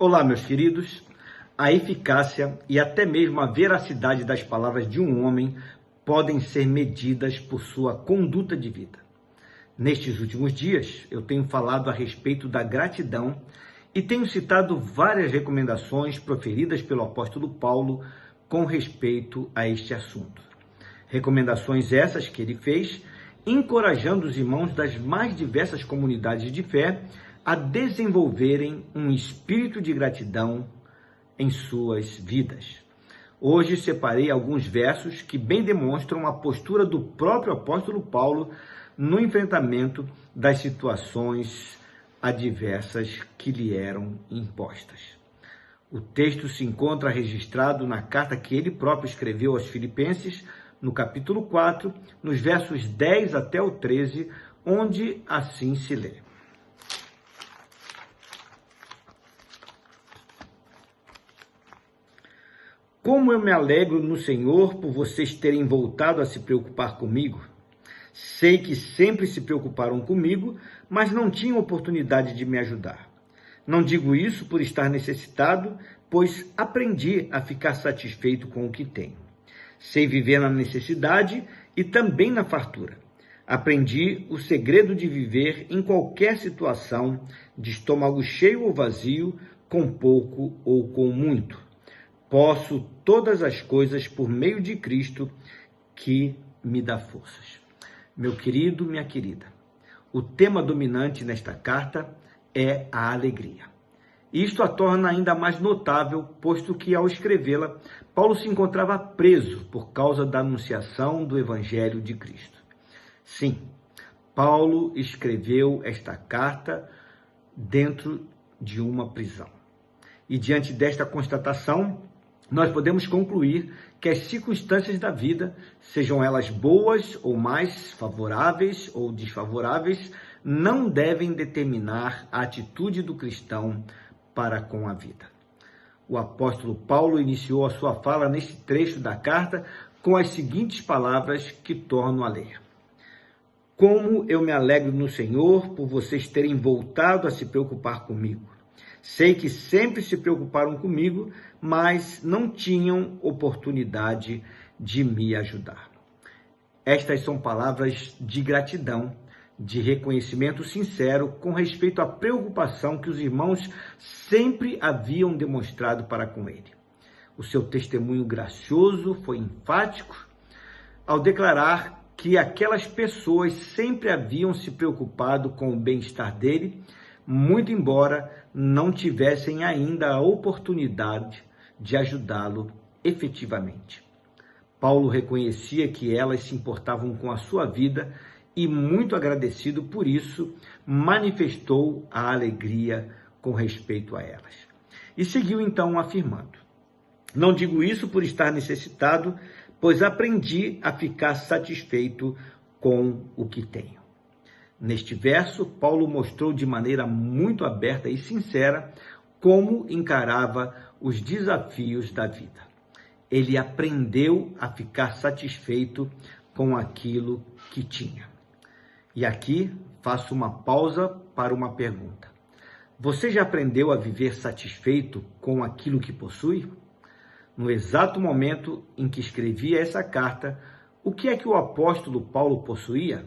Olá, meus queridos. A eficácia e até mesmo a veracidade das palavras de um homem podem ser medidas por sua conduta de vida. Nestes últimos dias, eu tenho falado a respeito da gratidão e tenho citado várias recomendações proferidas pelo apóstolo Paulo com respeito a este assunto. Recomendações essas que ele fez, encorajando os irmãos das mais diversas comunidades de fé a desenvolverem um espírito de gratidão em suas vidas. Hoje separei alguns versos que bem demonstram a postura do próprio apóstolo Paulo no enfrentamento das situações adversas que lhe eram impostas. O texto se encontra registrado na carta que ele próprio escreveu aos Filipenses, no capítulo 4, nos versos 10 até o 13, onde assim se lê. Como eu me alegro no Senhor por vocês terem voltado a se preocupar comigo. Sei que sempre se preocuparam comigo, mas não tinham oportunidade de me ajudar. Não digo isso por estar necessitado, pois aprendi a ficar satisfeito com o que tenho. Sei viver na necessidade e também na fartura. Aprendi o segredo de viver em qualquer situação, de estômago cheio ou vazio, com pouco ou com muito. Posso todas as coisas por meio de Cristo que me dá forças. Meu querido, minha querida, o tema dominante nesta carta é a alegria. Isto a torna ainda mais notável, posto que ao escrevê-la, Paulo se encontrava preso por causa da anunciação do Evangelho de Cristo. Sim, Paulo escreveu esta carta dentro de uma prisão. E diante desta constatação, nós podemos concluir que as circunstâncias da vida, sejam elas boas ou mais favoráveis ou desfavoráveis, não devem determinar a atitude do cristão para com a vida. O apóstolo Paulo iniciou a sua fala neste trecho da carta com as seguintes palavras que torno a ler. Como eu me alegro no Senhor por vocês terem voltado a se preocupar comigo. Sei que sempre se preocuparam comigo, mas não tinham oportunidade de me ajudar. Estas são palavras de gratidão, de reconhecimento sincero com respeito à preocupação que os irmãos sempre haviam demonstrado para com ele. O seu testemunho gracioso foi enfático ao declarar que aquelas pessoas sempre haviam se preocupado com o bem-estar dele, muito embora não tivessem ainda a oportunidade de ajudá-lo efetivamente. Paulo reconhecia que elas se importavam com a sua vida e, muito agradecido por isso, manifestou a alegria com respeito a elas. E seguiu então afirmando: não digo isso por estar necessitado, pois aprendi a ficar satisfeito com o que tenho. Neste verso, Paulo mostrou de maneira muito aberta e sincera como encarava os desafios da vida. Ele aprendeu a ficar satisfeito com aquilo que tinha. E aqui faço uma pausa para uma pergunta. Você já aprendeu a viver satisfeito com aquilo que possui? No exato momento em que escrevia essa carta, o que é que o apóstolo Paulo possuía?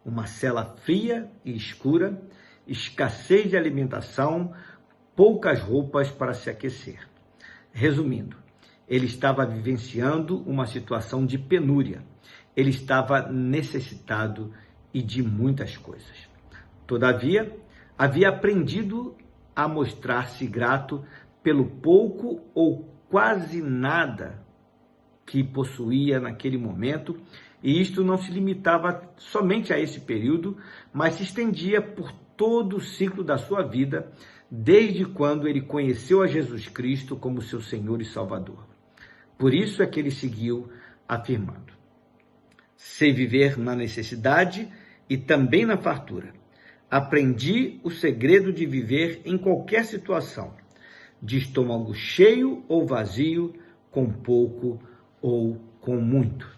Uma cela fria e escura, escassez de alimentação, poucas roupas para se aquecer. Resumindo, ele estava vivenciando uma situação de penúria. Ele estava necessitado e de muitas coisas. Todavia, havia aprendido a mostrar-se grato pelo pouco ou quase nada que possuía naquele momento, e isto não se limitava somente a esse período, mas se estendia por todo o ciclo da sua vida, desde quando ele conheceu a Jesus Cristo como seu Senhor e Salvador. Por isso é que ele seguiu afirmando: sei viver na necessidade e também na fartura. Aprendi o segredo de viver em qualquer situação, de estômago cheio ou vazio, com pouco ou com muito.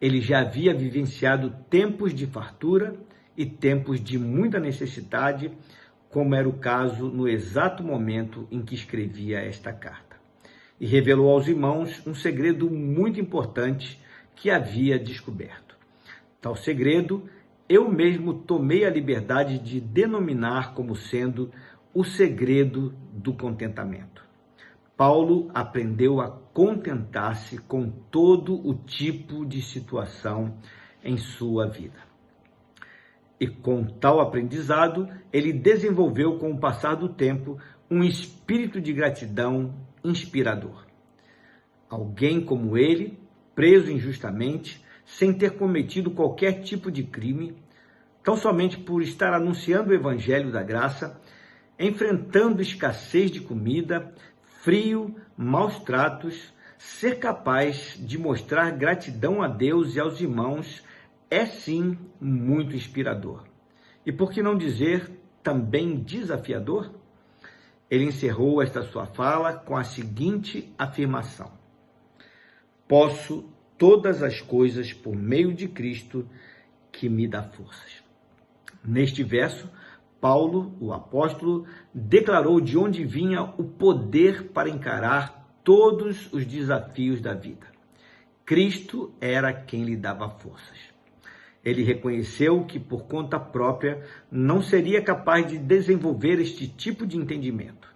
Ele já havia vivenciado tempos de fartura e tempos de muita necessidade, como era o caso no exato momento em que escrevia esta carta. E revelou aos irmãos um segredo muito importante que havia descoberto. Tal segredo, eu mesmo tomei a liberdade de denominar como sendo o segredo do contentamento. Paulo aprendeu a contentar-se com todo o tipo de situação em sua vida. E com tal aprendizado, ele desenvolveu com o passar do tempo um espírito de gratidão inspirador. Alguém como ele, preso injustamente, sem ter cometido qualquer tipo de crime, tão somente por estar anunciando o evangelho da graça, enfrentando escassez de comida, frio, maus tratos, ser capaz de mostrar gratidão a Deus e aos irmãos é sim muito inspirador. E por que não dizer também desafiador? Ele encerrou esta sua fala com a seguinte afirmação: posso todas as coisas por meio de Cristo que me dá forças. Neste verso, Paulo, o apóstolo, declarou de onde vinha o poder para encarar todos os desafios da vida. Cristo era quem lhe dava forças. Ele reconheceu que por conta própria não seria capaz de desenvolver este tipo de entendimento.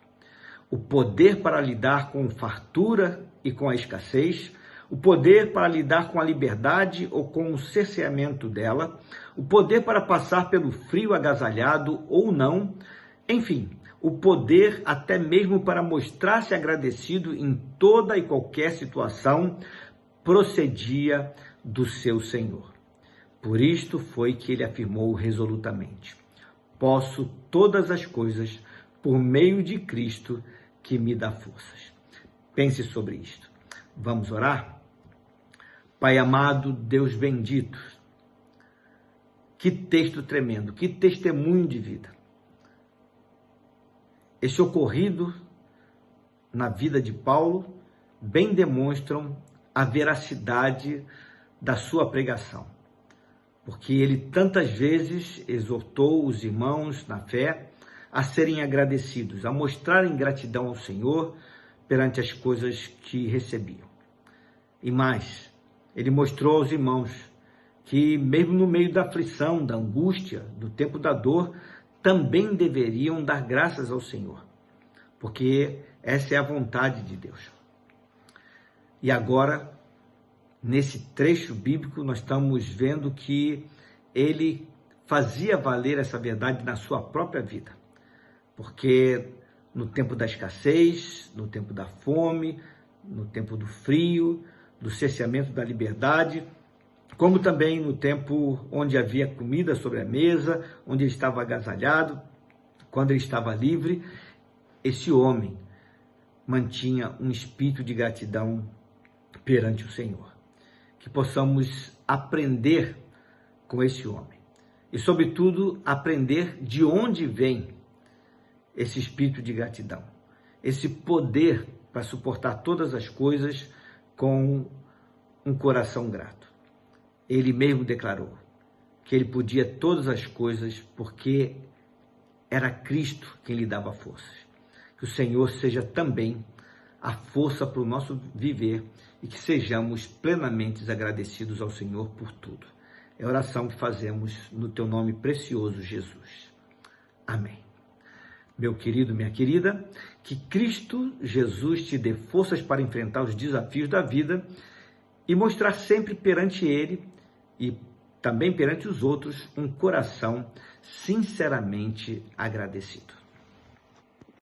O poder para lidar com fartura e com a escassez, o poder para lidar com a liberdade ou com o cerceamento dela, o poder para passar pelo frio agasalhado ou não, enfim, o poder até mesmo para mostrar-se agradecido em toda e qualquer situação, procedia do seu Senhor. Por isto foi que ele afirmou resolutamente: posso todas as coisas por meio de Cristo que me dá forças. Pense sobre isto. Vamos orar? Pai amado, Deus bendito, que texto tremendo, que testemunho de vida. Esse ocorrido na vida de Paulo bem demonstram a veracidade da sua pregação, porque ele tantas vezes exortou os irmãos na fé a serem agradecidos, a mostrarem gratidão ao Senhor perante as coisas que recebiam. E mais, ele mostrou aos irmãos que mesmo no meio da aflição, da angústia, do tempo da dor, também deveriam dar graças ao Senhor, porque essa é a vontade de Deus. E agora, nesse trecho bíblico, nós estamos vendo que ele fazia valer essa verdade na sua própria vida, porque no tempo da escassez, no tempo da fome, no tempo do frio, do cerceamento da liberdade, como também no tempo onde havia comida sobre a mesa, onde ele estava agasalhado, quando ele estava livre, esse homem mantinha um espírito de gratidão perante o Senhor. Que possamos aprender com esse homem e, sobretudo, aprender de onde vem esse espírito de gratidão, esse poder para suportar todas as coisas com um coração grato. Ele mesmo declarou que ele podia todas as coisas porque era Cristo quem lhe dava forças. Que o Senhor seja também a força para o nosso viver e que sejamos plenamente agradecidos ao Senhor por tudo. É a oração que fazemos no teu nome precioso, Jesus. Amém. Meu querido, minha querida, que Cristo Jesus te dê forças para enfrentar os desafios da vida e mostrar sempre perante Ele e também perante os outros um coração sinceramente agradecido.